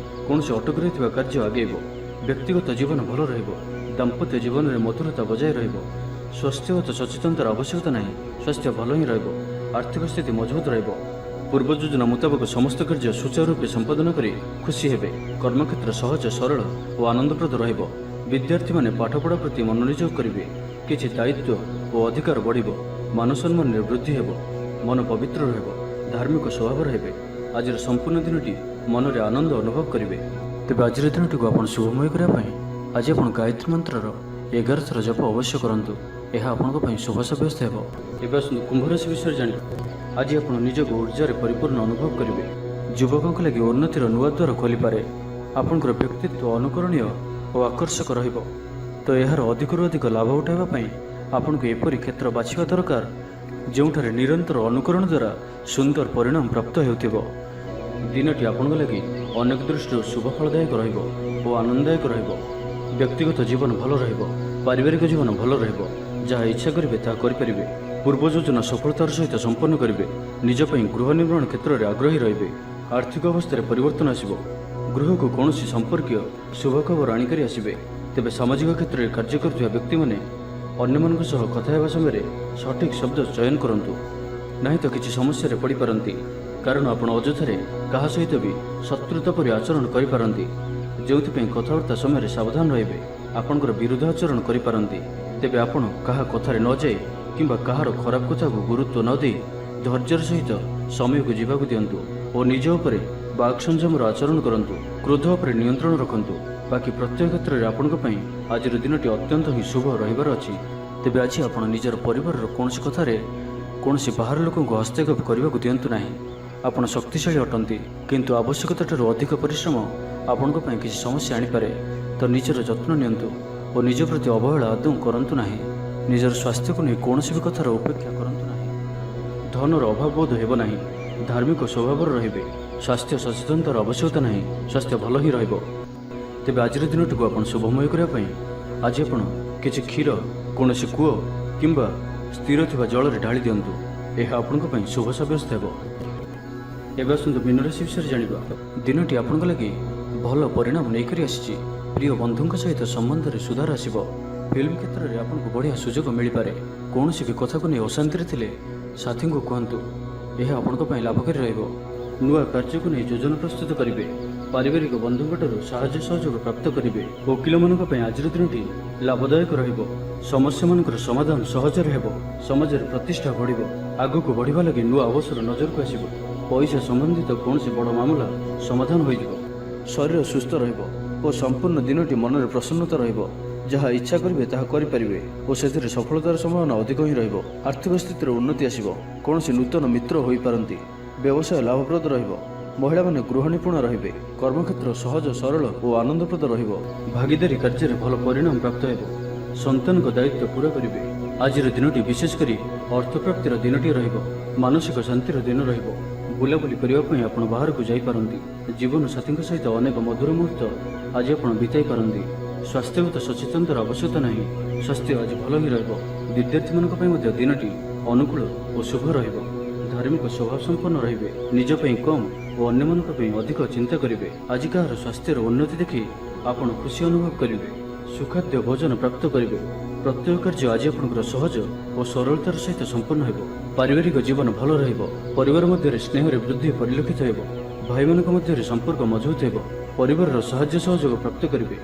କୌଣସି ଅଟକି ରହିଥିବା କାର୍ଯ୍ୟ ଆଗେଇବ। ବ୍ୟକ୍ତିଗତ ଜୀବନ ଭଲ ରହିବ। ଦାମ୍ପତ୍ୟ ଜୀବନରେ ମଧୁରତା ବଜାୟ ରହିବ। ସ୍ୱାସ୍ଥ୍ୟଗତ ସଚେତନତାର ଆବଶ୍ୟକତା ନାହିଁ। ସ୍ୱାସ୍ଥ୍ୟ ଭଲ ହିଁ ରହିବ। ଆର୍ଥିକ ସ୍ଥିତି ମଜବୁତ ରହିବ। ପୂର୍ବ ଯୋଜନା ମୁତାବକ ସମସ୍ତ କାର୍ଯ୍ୟ ସୁଚାରୁ ରୂପେ ସମ୍ପାଦନ କରି ଖୁସି ହେବେ। କର୍ମକ୍ଷେତ୍ର ସହଜ ସରଳ ଓ ଆନନ୍ଦପ୍ରଦ ରହିବ। ବିଦ୍ୟାର୍ଥୀମାନେ ପାଠପଢ଼ା ପ୍ରତି ମନୋନିଯୋଗ କରିବେ। କିଛି ଦାୟିତ୍ୱ ଓ ଅଧିକାର ବଢ଼ିବ। ମାନ ସମ୍ମାନରେ ବୃଦ୍ଧି ହେବ। ମନ ପବିତ୍ର ରହିବ। ଧାର୍ମିକ ସ୍ୱଭାବ ରହିବେ। ଆଜିର ସମ୍ପୂର୍ଣ୍ଣ ଦିନଟି ମନରେ ଆନନ୍ଦ ଅନୁଭବ କରିବେ। ତେବେ ଆଜିର ଦିନଟିକୁ ଆପଣ ଶୁଭମୟ କରିବା ପାଇଁ ଆଜି ଆପଣ ଗାୟତ୍ରୀ ମନ୍ତ୍ରର 11 ଥର ଜପ ଅବଶ୍ୟ କରନ୍ତୁ। ଏହା ଆପଣଙ୍କ ପାଇଁ ଶୁଭ ସାବ୍ୟସ୍ତ ହେବ। ଏବେ ଆସନ୍ତୁ କୁମ୍ଭ ରାଶି ବିଷୟରେ ଜାଣିବା। ଆଜି ଆପଣ ନିଜକୁ ଊର୍ଜ୍ଜାରେ ପରିପୂର୍ଣ୍ଣ ଅନୁଭବ କରିବେ। ଯୁବକଙ୍କ ଲାଗି ଉନ୍ନତିର ନୂଆ ଦ୍ୱାର ଖୋଲିପାରେ। ଆପଣଙ୍କର ବ୍ୟକ୍ତିତ୍ୱ ଅନୁକରଣୀୟ ଓ ଆକର୍ଷକ ରହିବ। ତ ଏହାର ଅଧିକରୁ ଅଧିକ ଲାଭ ଉଠାଇବା ପାଇଁ ଆପଣଙ୍କୁ ଏପରି କ୍ଷେତ୍ର ବାଛିବା ଦରକାର ଯେଉଁଠାରେ ନିରନ୍ତର ଅନୁକରଣ ଦ୍ୱାରା ସୁନ୍ଦର ପରିଣାମ ପ୍ରାପ୍ତ ହେଉଥିବ। ଦିନଟି ଆପଣଙ୍କ ଲାଗି ଅନେକ ଦୃଷ୍ଟିରୁ ଶୁଭଫଳଦାୟକ ରହିବ ଓ ଆନନ୍ଦଦାୟକ ରହିବ। ବ୍ୟକ୍ତିଗତ ଜୀବନ ଭଲ ରହିବ, ପାରିବାରିକ ଜୀବନ ଭଲ ରହିବ। ଯାହା ଇଚ୍ଛା କରିବେ ତାହା କରିପାରିବେ। ପୂର୍ବ ଯୋଜନା ସଫଳତାର ସହିତ ସମ୍ପନ୍ନ କରିବେ। ନିଜ ପାଇଁ ଗୃହ ନିର୍ମାଣ କ୍ଷେତ୍ରରେ ଆଗ୍ରହୀ ରହିବେ। ଆର୍ଥିକ ଅବସ୍ଥାରେ ପରିବର୍ତ୍ତନ ଆସିବ। ଗୃହକୁ କୌଣସି ସମ୍ପର୍କୀୟ ଶୁଭ ଖବର ଆଣିକରି ଆସିବେ। ତେବେ ସାମାଜିକ କ୍ଷେତ୍ରରେ କାର୍ଯ୍ୟ କରୁଥିବା ବ୍ୟକ୍ତିମାନେ ଅନ୍ୟମାନଙ୍କ ସହ କଥା ହେବା ସମୟରେ ସଠିକ୍ ଶବ୍ଦ ଚୟନ କରନ୍ତୁ, ନାହିଁ ତ କିଛି ସମସ୍ୟାରେ ପଡ଼ିପାରନ୍ତି। କାରଣ ଆପଣ ଅଯଥାରେ କାହା ସହିତ ବି ଶତ୍ରୁତା ପରି ଆଚରଣ କରିପାରନ୍ତି, ଯେଉଁଥିପାଇଁ କଥାବାର୍ତ୍ତା ସମୟରେ ସାବଧାନ ରହିବେ। ଆପଣଙ୍କର ବିରୁଦ୍ଧ ଆଚରଣ କରିପାରନ୍ତି। ତେବେ ଆପଣ କାହା କଥାରେ ନ ଯାଇ କିମ୍ବା କାହାର ଖରାପ କଥାକୁ ଗୁରୁତ୍ୱ ନ ଦେଇ ଧୈର୍ଯ୍ୟର ସହିତ ସମୟକୁ ଯିବାକୁ ଦିଅନ୍ତୁ ଓ ନିଜ ଉପରେ ବାକ୍ ସଂଯମର ଆଚରଣ କରନ୍ତୁ। କ୍ରୋଧ ଉପରେ ନିୟନ୍ତ୍ରଣ ରଖନ୍ତୁ। ବାକି ପ୍ରତ୍ୟେକ କ୍ଷେତ୍ରରେ ଆପଣଙ୍କ ପାଇଁ ଆଜିର ଦିନଟି ଅତ୍ୟନ୍ତ ହିଁ ଶୁଭ ରହିବାର ଅଛି। ତେବେ ଆଜି ଆପଣ ନିଜର ପରିବାରର କୌଣସି କଥାରେ କୌଣସି ବାହାର ଲୋକଙ୍କୁ ହସ୍ତକ୍ଷେପ କରିବାକୁ ଦିଅନ୍ତୁ ନାହିଁ। ଆପଣ ଶକ୍ତିଶାଳୀ ଅଟନ୍ତି, କିନ୍ତୁ ଆବଶ୍ୟକତାଠାରୁ ଅଧିକ ପରିଶ୍ରମ ଆପଣଙ୍କ ପାଇଁ କିଛି ସମସ୍ୟା ଆଣିପାରେ। ତ ନିଜର ଯତ୍ନ ନିଅନ୍ତୁ ଓ ନିଜ ପ୍ରତି ଅବହେଳା ଆଦୌ କରନ୍ତୁ ନାହିଁ। ନିଜର ସ୍ୱାସ୍ଥ୍ୟକୁ ନେଇ କୌଣସି ବି କଥାର ଉପେକ୍ଷା କରନ୍ତୁ ନାହିଁ। ଧନର ଅଭାବ ବୋଧ ହେବ ନାହିଁ। ଧାର୍ମିକ ସ୍ୱଭାବର ରହିବେ। ସ୍ୱାସ୍ଥ୍ୟ ସଚେତନତାର ଆବଶ୍ୟକତା ନାହିଁ। ସ୍ୱାସ୍ଥ୍ୟ ଭଲ ହିଁ ରହିବ। ତେବେ ଆଜିର ଦିନଟିକୁ ଆପଣ ଶୁଭମୟ କରିବା ପାଇଁ ଆଜି ଆପଣ କିଛି କ୍ଷୀର କୌଣସି କୂଅ କିମ୍ବା ସ୍ଥିର ଥିବା ଜଳରେ ଢାଳି ଦିଅନ୍ତୁ। ଏହା ଆପଣଙ୍କ ପାଇଁ ଶୁଭ ସାବ୍ୟସ୍ତ ହେବ। ଏବେ ଆସନ୍ତୁ ମୀନ ରାଶି ବିଷୟରେ ଜାଣିବା। ଦିନଟି ଆପଣଙ୍କ ଲାଗି ଭଲ ପରିଣାମ ନେଇକରି ଆସିଛି। ପ୍ରିୟ ବନ୍ଧୁଙ୍କ ସହିତ ସମ୍ବନ୍ଧରେ ସୁଧାର ଆସିବ। ଫିଲ୍ମ କ୍ଷେତ୍ରରେ ଆପଣଙ୍କୁ ବଢ଼ିଆ ସୁଯୋଗ ମିଳିପାରେ। କୌଣସି ବି କଥାକୁ ନେଇ ଅଶାନ୍ତିରେ ଥିଲେ ସାଥୀଙ୍କୁ କୁହନ୍ତୁ, ଏହା ଆପଣଙ୍କ ପାଇଁ ଲାଭକାରୀ ରହିବ। ନୂଆ କାର୍ଯ୍ୟକୁ ନେଇ ଯୋଜନା ପ୍ରସ୍ତୁତ କରିବେ। ପାରିବାରିକ ବନ୍ଧୁଙ୍କଠାରୁ ସାହାଯ୍ୟ ସହଯୋଗ ପ୍ରାପ୍ତ କରିବେ। ଓକିଲମାନଙ୍କ ପାଇଁ ଆଜିର ଦିନଟି ଲାଭଦାୟକ ରହିବ। ସମସ୍ୟାମାନଙ୍କର ସମାଧାନ ସହଜରେ ହେବ। ସମାଜରେ ପ୍ରତିଷ୍ଠା ବଢ଼ିବ। ଆଗକୁ ବଢ଼ିବା ଲାଗି ନୂଆ ଅବସର ନଜରକୁ ଆସିବ। ପଇସା ସମ୍ବନ୍ଧିତ କୌଣସି ବଡ଼ ମାମଲା ସମାଧାନ ହୋଇଯିବ। ଶରୀର ସୁସ୍ଥ ରହିବ ଓ ସମ୍ପୂର୍ଣ୍ଣ ଦିନଟି ମନରେ ପ୍ରସନ୍ନତା ରହିବ। ଯାହା ଇଚ୍ଛା କରିବେ ତାହା କରିପାରିବେ ଓ ସେଥିରେ ସଫଳତାର ସମ୍ଭାବନା ଅଧିକ ହିଁ ରହିବ। ଆର୍ଥିକ ସ୍ଥିତିରେ ଉନ୍ନତି ଆସିବ। କୌଣସି ନୂତନ ମିତ୍ର ହୋଇପାରନ୍ତି। ବ୍ୟବସାୟ ଲାଭପ୍ରଦ ରହିବ। ମହିଳାମାନେ ଗୃହ ନିପୁଣ ରହିବେ। କର୍ମକ୍ଷେତ୍ର ସହଜ ସରଳ ଓ ଆନନ୍ଦପ୍ରଦ ରହିବ। ଭାଗିଦାରୀ କାର୍ଯ୍ୟରେ ଭଲ ପରିଣାମ ପ୍ରାପ୍ତ ହେବ। ସନ୍ତାନଙ୍କ ଦାୟିତ୍ୱ ପୂରା କରିବେ। ଆଜିର ଦିନଟି ବିଶେଷ କରି ଅର୍ଥପ୍ରାପ୍ତିର ଦିନଟିଏ ରହିବ। ମାନସିକ ଶାନ୍ତିର ଦିନ ରହିବ। ବୁଲାବୁଲି କରିବା ପାଇଁ ଆପଣ ବାହାରକୁ ଯାଇପାରନ୍ତି। ଜୀବନ ସାଥୀଙ୍କ ସହିତ ଅନେକ ମଧୁର ମୁହୂର୍ତ୍ତ ଆଜି ଆପଣ ବିତାଇ ପାରନ୍ତି। ସ୍ୱାସ୍ଥ୍ୟଗତ ସଚେତନତାର ଆବଶ୍ୟକତା ନାହିଁ। ସ୍ୱାସ୍ଥ୍ୟ ଆଜି ଭଲ ହିଁ ରହିବ। ବିଦ୍ୟାର୍ଥୀମାନଙ୍କ ପାଇଁ ମଧ୍ୟ ଦିନଟି ଅନୁକୂଳ ଓ ଶୁଭ ରହିବ। ଧାର୍ମିକ ସ୍ୱଭାବ ସମ୍ପନ୍ନ ରହିବେ। ନିଜ ପାଇଁ କମ୍ ଓ ଅନ୍ୟମାନଙ୍କ ପାଇଁ ଅଧିକ ଚିନ୍ତା କରିବେ। ଆଜି କାହାର ସ୍ୱାସ୍ଥ୍ୟର ଉନ୍ନତି ଦେଖି ଆପଣ ଖୁସି ଅନୁଭବ କରିବେ। ସୁଖାଦ୍ୟ ଭୋଜନ ପ୍ରାପ୍ତ କରିବେ। ପ୍ରତ୍ୟେକ କାର୍ଯ୍ୟ ଆଜି ଆପଣଙ୍କର ସହଜ ଓ ସରଳତାର ସହିତ ସମ୍ପନ୍ନ ହେବ। ପାରିବାରିକ ଜୀବନ ଭଲ ରହିବ। ପରିବାର ମଧ୍ୟରେ ସ୍ନେହରେ ବୃଦ୍ଧି ପରିଲକ୍ଷିତ ହେବ। ଭାଇମାନଙ୍କ ମଧ୍ୟରେ ସମ୍ପର୍କ ମଜବୁତ ହେବ। ପରିବାରର ସାହାଯ୍ୟ ସହଯୋଗ ପ୍ରାପ୍ତ କରିବେ।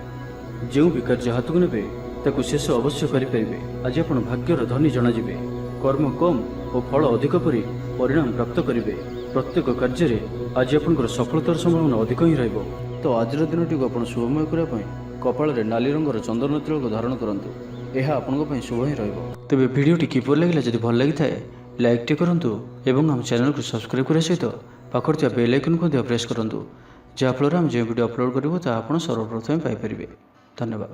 ଯେଉଁ ବି କାର୍ଯ୍ୟ ହାତକୁ ନେବେ ତାକୁ ଶେଷ ଅବଶ୍ୟ କରିପାରିବେ। ଆଜି ଆପଣ ଭାଗ୍ୟର ଧନୀ ଜଣାଯିବେ। କର୍ମ କମ୍ ଓ ଫଳ ଅଧିକ ପରି ପରିଣାମ ପ୍ରାପ୍ତ କରିବେ। ପ୍ରତ୍ୟେକ କାର୍ଯ୍ୟରେ ଆଜି ଆପଣଙ୍କର ସଫଳତାର ସମ୍ଭାବନା ଅଧିକ ହିଁ ରହିବ। ତ ଆଜିର ଦିନଟିକୁ ଆପଣ ଶୁଭମୟ କରିବା ପାଇଁ କପାଳରେ ନାଲି ରଙ୍ଗର ଚନ୍ଦନ ତିଳକ ଧାରଣ କରନ୍ତୁ। ଏହା ଆପଣଙ୍କ ପାଇଁ ଶୁଭ ହିଁ ରହିବ। ତେବେ ଭିଡ଼ିଓଟି କିପରି ଲାଗିଲା? ଯଦି ଭଲ ଲାଗିଥାଏ ଲାଇକ୍ଟି କରନ୍ତୁ ଏବଂ ଆମ ଚ୍ୟାନେଲକୁ ସବସ୍କ୍ରାଇବ୍ କରିବା ସହିତ ପାଖରେ ଥିବା ବେଲ୍ ଆଇକନ୍କୁ ମଧ୍ୟ ପ୍ରେସ୍ କରନ୍ତୁ, ଯାହାଫଳରେ ଆମେ ଯେଉଁ ଭିଡ଼ିଓ ଅପଲୋଡ଼ କରିବୁ ତାହା ଆପଣ ସର୍ବପ୍ରଥମେ ପାଇପାରିବେ। ଧନ୍ୟବାଦ।